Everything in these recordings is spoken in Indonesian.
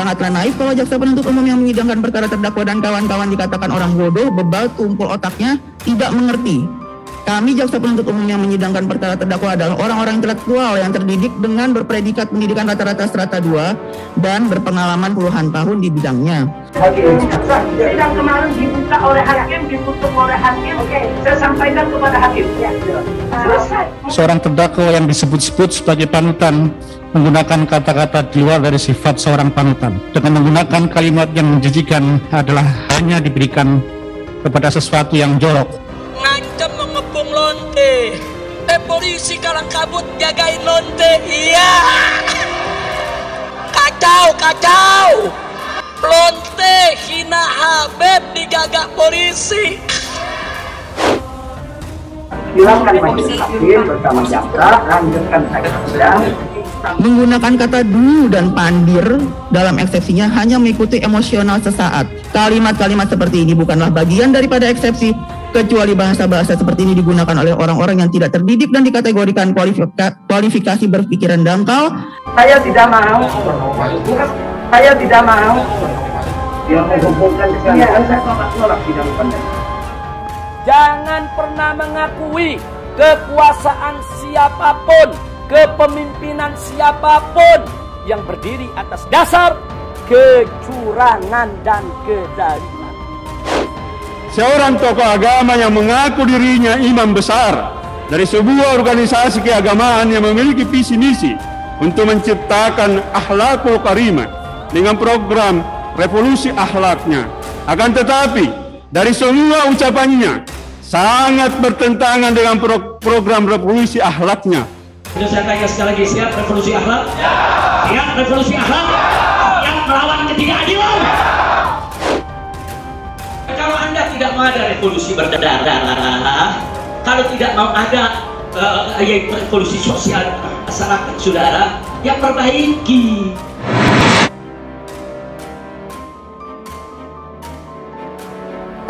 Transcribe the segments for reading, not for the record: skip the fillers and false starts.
Sangatlah naif kalau jaksa penuntut umum yang menyidangkan perkara terdakwa dan kawan-kawan dikatakan orang bodoh, bebal, tumpul otaknya, tidak mengerti. Kami jaksa penuntut umum yang menyidangkan perkara terdakwa adalah orang-orang intelektual yang terdidik dengan berpredikat pendidikan rata-rata strata 2 dan berpengalaman puluhan tahun di bidangnya. Sidang kemarin dibuka oleh hakim, ditutup oleh hakim. Oke, saya sampaikan kepada hakim. Ya, selesai. Seorang terdakwa yang disebut-sebut sebagai panutan menggunakan kata-kata di luar dari sifat seorang panutan dengan menggunakan kalimat yang menjijikan adalah hanya diberikan kepada sesuatu yang jorok. Ngancam mengepung lonte, polisi kalang kabut jagain lonte, iya. Kacau, lonte hina Habib digagak polisi. Silakan majelis hakim bersama jaksa lanjutkan sidang. Menggunakan kata dulu dan pandir dalam eksepsinya hanya mengikuti emosional sesaat. Kalimat-kalimat seperti ini bukanlah bagian daripada eksepsi, kecuali bahasa-bahasa seperti ini digunakan oleh orang-orang yang tidak terdidik dan dikategorikan kualifikasi berpikiran dangkal. Saya tidak mau. Yang menghubungkan saya menolak sidang pendek. Jangan pernah mengakui kekuasaan siapapun, kepemimpinan siapapun yang berdiri atas dasar kecurangan dan kezaliman. Seorang tokoh agama yang mengaku dirinya imam besar dari sebuah organisasi keagamaan yang memiliki visi misi untuk menciptakan akhlakul karimah dengan program revolusi akhlaknya. Akan tetapi dari semua ucapannya sangat bertentangan dengan program revolusi akhlaknya. Sudah saya tanya sekali lagi, siap revolusi akhlak? Ya. Siap revolusi akhlak? Yang melawan ketidakadilan? Kalau Anda tidak mau ada revolusi berdarah, kalau tidak mau ada revolusi sosial masyarakat saudara, ya perbaiki.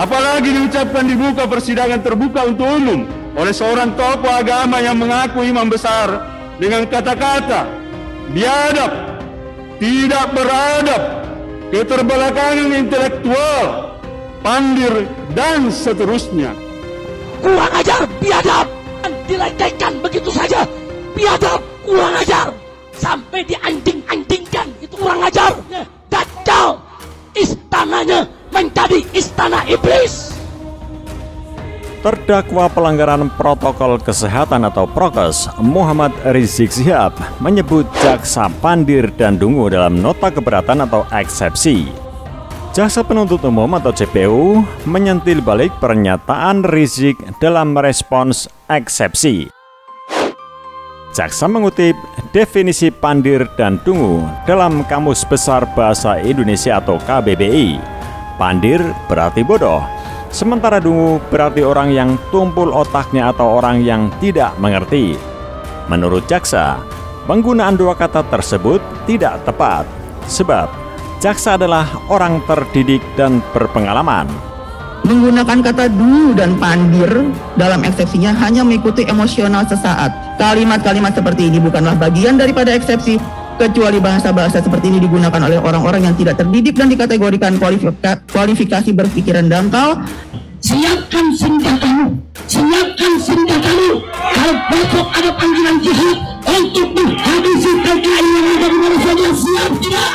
Apalagi diucapkan di muka persidangan terbuka untuk umum oleh seorang tokoh agama yang mengaku imam besar dengan kata-kata biadab, tidak beradab, keterbelakangan intelektual, pandir, dan seterusnya. Kurang ajar, biadab, dilecehkan begitu saja, biadab, kurang ajar, sampai dianjing-anjingkan, itu kurang ajar. Dajjal, istananya menjadi istana iblis. Terdakwa pelanggaran protokol kesehatan atau prokes Muhammad Rizik Syihab menyebut jaksa pandir dan dungu dalam nota keberatan atau eksepsi. Jaksa penuntut umum atau JPU menyentil balik pernyataan Rizik dalam merespons eksepsi. Jaksa mengutip definisi pandir dan dungu dalam Kamus Besar Bahasa Indonesia atau KBBI. Pandir berarti bodoh, sementara dungu berarti orang yang tumpul otaknya atau orang yang tidak mengerti. Menurut jaksa, penggunaan dua kata tersebut tidak tepat, sebab jaksa adalah orang terdidik dan berpengalaman. Menggunakan kata dulu dan pandir dalam eksepsinya hanya mengikuti emosional sesaat. Kalimat-kalimat seperti ini bukanlah bagian daripada eksepsi, kecuali bahasa-bahasa seperti ini digunakan oleh orang-orang yang tidak terdidik dan dikategorikan kualifikasi berpikiran dangkal. Siapkan senjatamu, kalau besok ada panggilan jihad untuk menghabisi PKI yang ada di mana saja, siap tidak?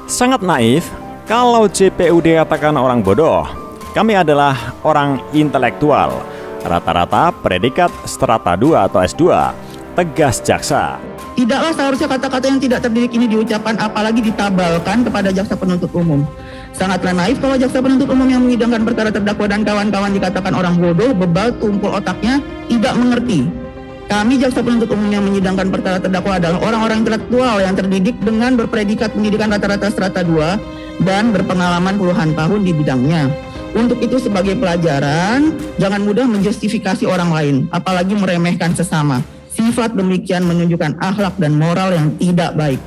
Sangat naif kalau JPU dikatakan orang bodoh. Kami adalah orang intelektual, rata-rata predikat strata 2 atau S2. Tegas jaksa. Tidaklah seharusnya kata-kata yang tidak terdidik ini diucapkan, apalagi ditabalkan kepada jaksa penuntut umum. Sangatlah naif kalau jaksa penuntut umum yang menyidangkan perkara terdakwa dan kawan-kawan dikatakan orang bodoh, bebal, tumpul otaknya, tidak mengerti. Kami jaksa penuntut umum yang menyidangkan perkara terdakwa adalah orang-orang intelektual yang terdidik dengan berpredikat pendidikan rata-rata strata 2 dan berpengalaman puluhan tahun di bidangnya. Untuk itu sebagai pelajaran, jangan mudah menjustifikasi orang lain, apalagi meremehkan sesama. Sifat demikian menunjukkan akhlak dan moral yang tidak baik.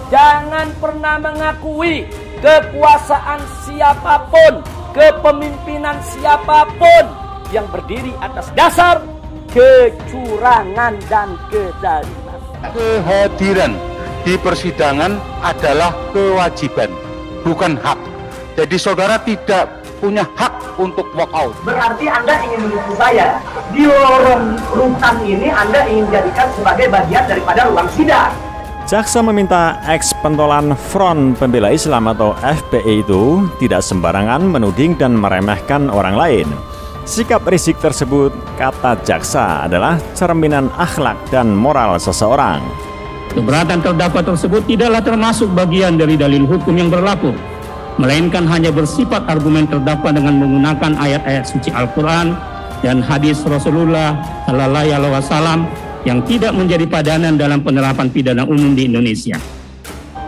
Jangan pernah mengakui kekuasaan siapapun, kepemimpinan siapapun yang berdiri atas dasar kecurangan dan kezaliman. Kehadiran di persidangan adalah kewajiban, bukan hak. Jadi saudara tidak punya hak untuk walk out. Berarti Anda ingin menipu saya. Di lorong rutan ini Anda ingin jadikan sebagai bagian daripada ruang sidang. Jaksa meminta eks-pentolan Front Pembela Islam atau FPI itu tidak sembarangan menuding dan meremehkan orang lain. Sikap Rizik tersebut, kata jaksa, adalah cerminan akhlak dan moral seseorang. Keberatan terdakwa tersebut tidaklah termasuk bagian dari dalil hukum yang berlaku, melainkan hanya bersifat argumen terdakwa dengan menggunakan ayat-ayat suci Al-Quran dan hadis Rasulullah Sallallahu Alaihi Wasallam yang tidak menjadi padanan dalam penerapan pidana umum di Indonesia.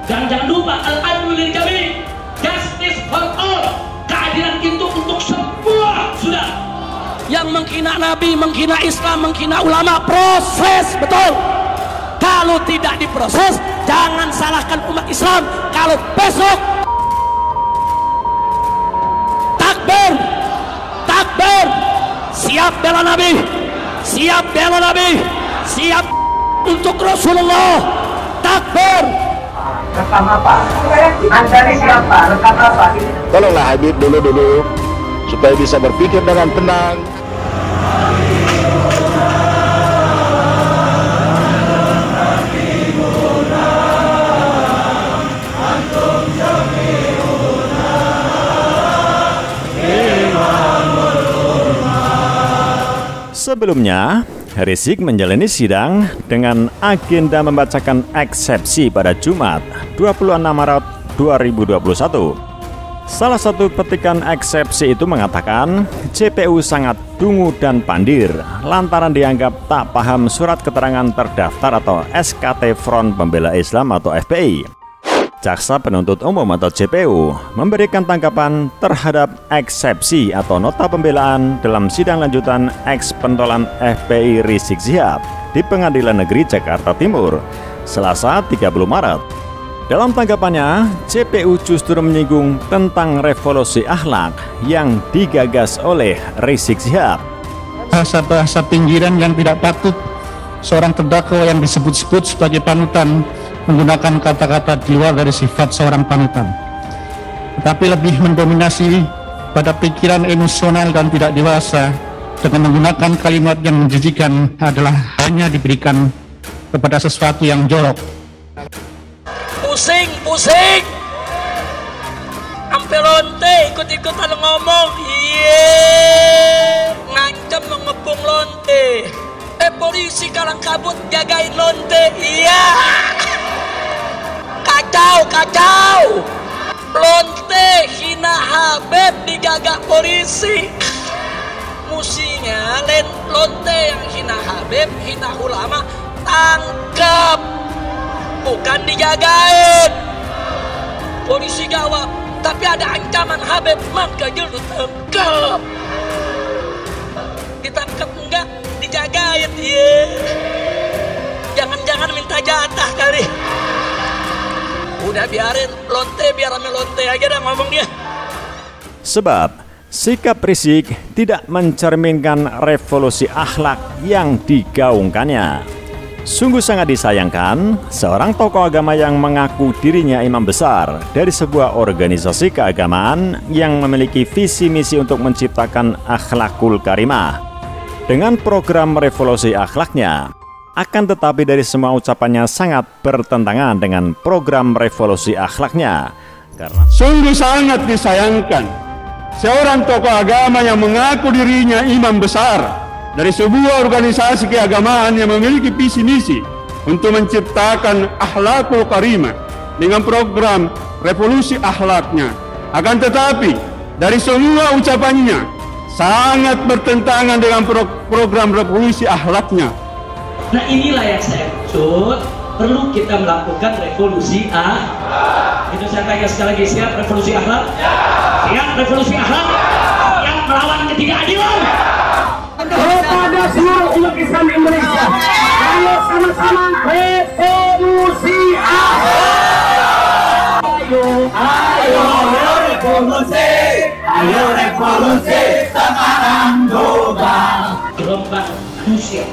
Dan jangan lupa al-adlu lil jami', justice for all, keadilan itu untuk semua. Sudah. Yang menghina Nabi, menghina Islam, menghina ulama, proses, betul. Kalau tidak diproses, jangan salahkan umat Islam. Kalau besok takbir, takbir, siap bela Nabi, siap bela Nabi, siap untuk Rasulullah, takbir. Rekam apa? Anda ini siapa? Rekam apa? Tolonglah Habib dulu supaya bisa berpikir dengan tenang. Sebelumnya, Rizik menjalani sidang dengan agenda membacakan eksepsi pada Jumat 26 Maret 2021. Salah satu petikan eksepsi itu mengatakan JPU sangat dungu dan pandir lantaran dianggap tak paham surat keterangan terdaftar atau SKT Front Pembela Islam atau FPI. Jaksa Penuntut Umum atau JPU memberikan tanggapan terhadap eksepsi atau nota pembelaan dalam sidang lanjutan eks-pentolan FPI Rizik Syihab di Pengadilan Negeri Jakarta Timur, Selasa 30 Maret. Dalam tanggapannya, JPU justru menyinggung tentang revolusi akhlak yang digagas oleh Rizik Syihab. Bahasa-bahasa pinggiran yang tidak patut seorang terdakwa yang disebut-sebut sebagai panutan menggunakan kata-kata di luar dari sifat seorang panutan, tetapi lebih mendominasi pada pikiran emosional dan tidak dewasa dengan menggunakan kalimat yang menjijikan adalah hanya diberikan kepada sesuatu yang jorok. Pusing, sampai lonte ikut-ikutan ngomong, ngancam ngepung lonte. Polisi kalang kabut jagain lonte, kacau. Lonte hina Habib dijaga polisi. Musinya lonte yang hina Habib, hina ulama, tangkap, bukan dijagain. Polisi gawat, tapi ada ancaman Habib, maka jelu tangkap. Ditangkap enggak, dijagain. Jangan-jangan minta jatah kali. Udah biarin lonte, biar rame lonte aja dah ngomong dia. Sebab sikap Rizik tidak mencerminkan revolusi akhlak yang digaungkannya. Sungguh sangat disayangkan, seorang tokoh agama yang mengaku dirinya imam besar dari sebuah organisasi keagamaan yang memiliki visi misi untuk menciptakan akhlakul karimah. Dengan program revolusi akhlaknya, akan tetapi dari semua ucapannya sangat bertentangan dengan program revolusi akhlaknya. Karena Sungguh sangat disayangkan, seorang tokoh agama yang mengaku dirinya imam besar dari sebuah organisasi keagamaan yang memiliki visi misi untuk menciptakan akhlakul karimah dengan program revolusi akhlaknya. Akan tetapi dari semua ucapannya sangat bertentangan dengan program revolusi akhlaknya. Nah inilah yang saya maksud, perlu kita melakukan revolusi akhlak. Itu saya tanya sekali lagi, siap revolusi akhlak? Siap revolusi akhlak? Siap melawan ketidakadilan? Kepada seluruh umat Islam Indonesia, ayo sama-sama revolusi akhlak. Ayo revolusi sekarang juga. Gelombang manusia,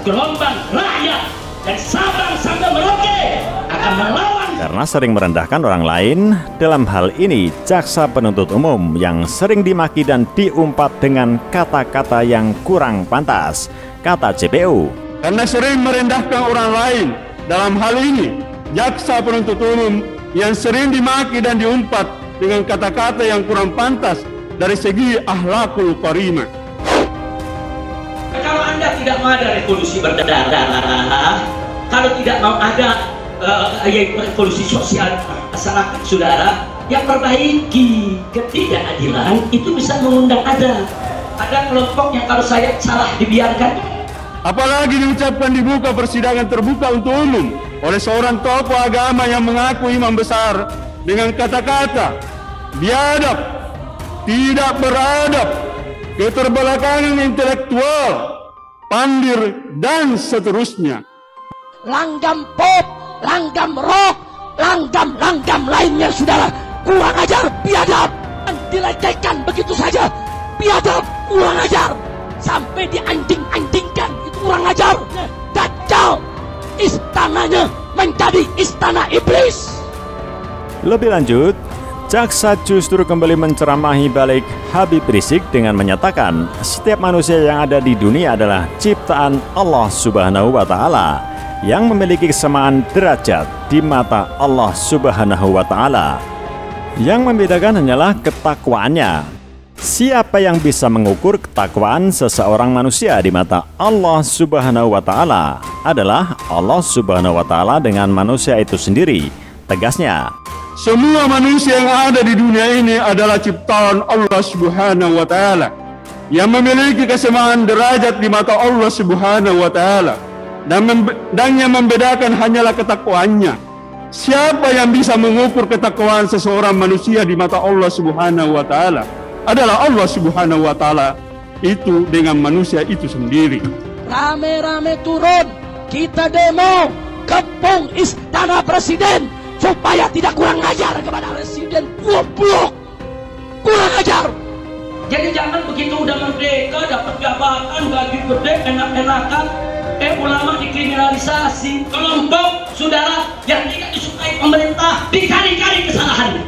gelombang rakyat dan Sabang sampai Merauke akan melawan. Karena sering merendahkan orang lain, dalam hal ini jaksa penuntut umum yang sering dimaki dan diumpat dengan kata-kata yang kurang pantas, kata JPU. Karena sering merendahkan orang lain, dalam hal ini jaksa penuntut umum yang sering dimaki dan diumpat dengan kata-kata yang kurang pantas dari segi akhlakul karimah. Kalau Anda tidak mau ada revolusi berdarah, kalau tidak mau ada revolusi sosial masyarakat, saudara, yang perbaiki ketidakadilan itu bisa mengundang ada kelompok yang kalau saya salah dibiarkan. Apalagi diucapkan di muka persidangan terbuka untuk umum oleh seorang tokoh agama yang mengaku imam besar dengan kata-kata biadab, tidak beradab, keterbelakangan intelektual, pandir, dan seterusnya. Langgam pop, langgam rock, langgam lainnya, saudara, kurang ajar, biadab, dan dilecehkan begitu saja, biadab, kurang ajar, sampai dianjing-anjingkan, itu kurang ajar. Dajjal, istananya menjadi istana iblis. Lebih lanjut, jaksa justru kembali menceramahi balik Habib Rizik dengan menyatakan setiap manusia yang ada di dunia adalah ciptaan Allah Subhanahu wa Ta'ala yang memiliki kesamaan derajat di mata Allah Subhanahu wa Ta'ala. Yang membedakan hanyalah ketakwaannya. Siapa yang bisa mengukur ketakwaan seseorang manusia di mata Allah Subhanahu wa Ta'ala adalah Allah Subhanahu wa Ta'ala dengan manusia itu sendiri, tegasnya. Semua manusia yang ada di dunia ini adalah ciptaan Allah Subhanahu wa Ta'ala yang memiliki kesamaan derajat di mata Allah Subhanahu wa Ta'ala, dan yang membedakan hanyalah ketakwaannya. Siapa yang bisa mengukur ketakwaan seseorang manusia di mata Allah Subhanahu wa Ta'ala adalah Allah Subhanahu wa Ta'ala itu dengan manusia itu sendiri. Rame-rame turun, kita demo kepung istana presiden supaya tidak kurang ajar kepada presiden. Goblok, kurang ajar. Jadi jangan begitu udah merdeka, dapat jabatan, gaji gede, enak-enakan, ulama dikriminalisasi. Kelompok saudara yang tidak disukai pemerintah dicari-cari kesalahannya,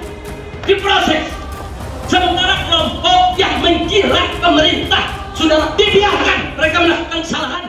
diproses. Sementara kelompok yang menjilat pemerintah saudara dibiarkan mereka melakukan kesalahan.